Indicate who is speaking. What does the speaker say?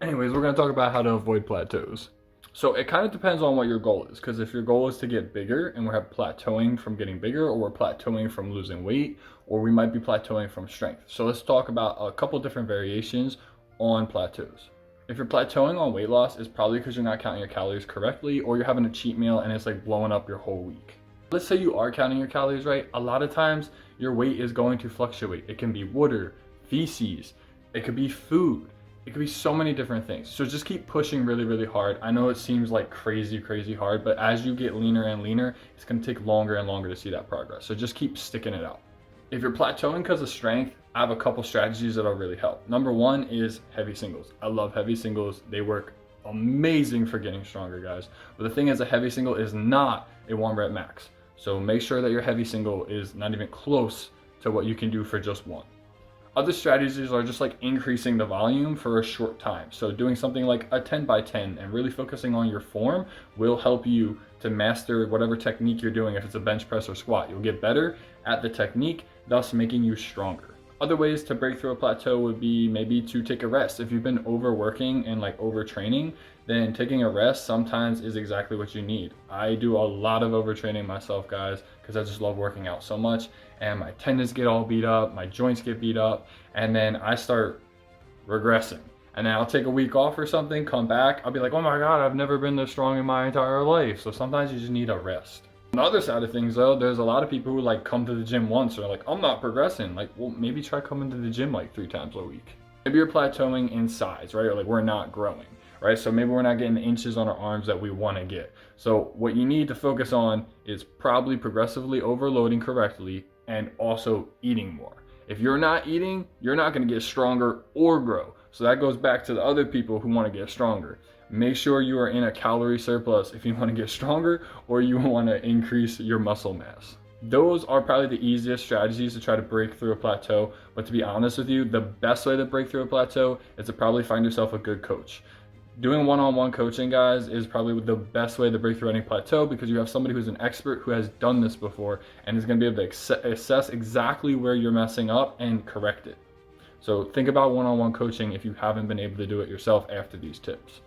Speaker 1: Anyways, we're going to talk about how to avoid plateaus. So it kind of depends on what your goal is, because if your goal is to get bigger and we're plateauing from getting bigger, or we're plateauing from losing weight, or we might be plateauing from strength. So let's talk about a couple different variations on plateaus. If you're plateauing on weight loss, it's probably because you're not counting your calories correctly, or you're having a cheat meal and it's like blowing up your whole week. Let's say you are counting your calories right. A lot of times your weight is going to fluctuate. It can be water, feces, it could be food. It could be so many different things. So just keep pushing really, really hard. I know it seems like crazy, crazy hard, but as you get leaner and leaner, it's gonna take longer and longer to see that progress. So just keep sticking it out. If you're plateauing because of strength, I have a couple strategies that'll really help. Number one is heavy singles. I love heavy singles. They work amazing for getting stronger, guys. But the thing is, a heavy single is not a 1 rep max. So make sure that your heavy single is not even close to what you can do for just one. Other strategies are just like increasing the volume for a short time. So doing something like a 10 by 10 and really focusing on your form will help you to master whatever technique you're doing. If it's a bench press or squat, you'll get better at the technique, thus making you stronger. Other ways to break through a plateau would be maybe to take a rest. If you've been overworking and like overtraining, then taking a rest sometimes is exactly what you need. I do a lot of overtraining myself, guys, because I just love working out so much, and my tendons get all beat up, my joints get beat up, and then I start regressing. And then I'll take a week off or something, come back, I'll be like, oh my God, I've never been this strong in my entire life. So sometimes you just need a rest. On the other side of things though, there's a lot of people who like come to the gym once and are like, I'm not progressing. Like, well, maybe try coming to the gym like 3 times a week. Maybe you're plateauing in size, right? Or like we're not growing, right? So maybe we're not getting the inches on our arms that we want to get. So what you need to focus on is probably progressively overloading correctly and also eating more. If you're not eating, you're not going to get stronger or grow. So that goes back to the other people who want to get stronger. Make sure you are in a calorie surplus if you want to get stronger or you want to increase your muscle mass. Those are probably the easiest strategies to try to break through a plateau. But to be honest with you, the best way to break through a plateau is to probably find yourself a good coach. Doing one-on-one coaching, guys, is probably the best way to break through any plateau, because you have somebody who's an expert who has done this before and is going to be able to assess exactly where you're messing up and correct it. So think about one-on-one coaching if you haven't been able to do it yourself after these tips.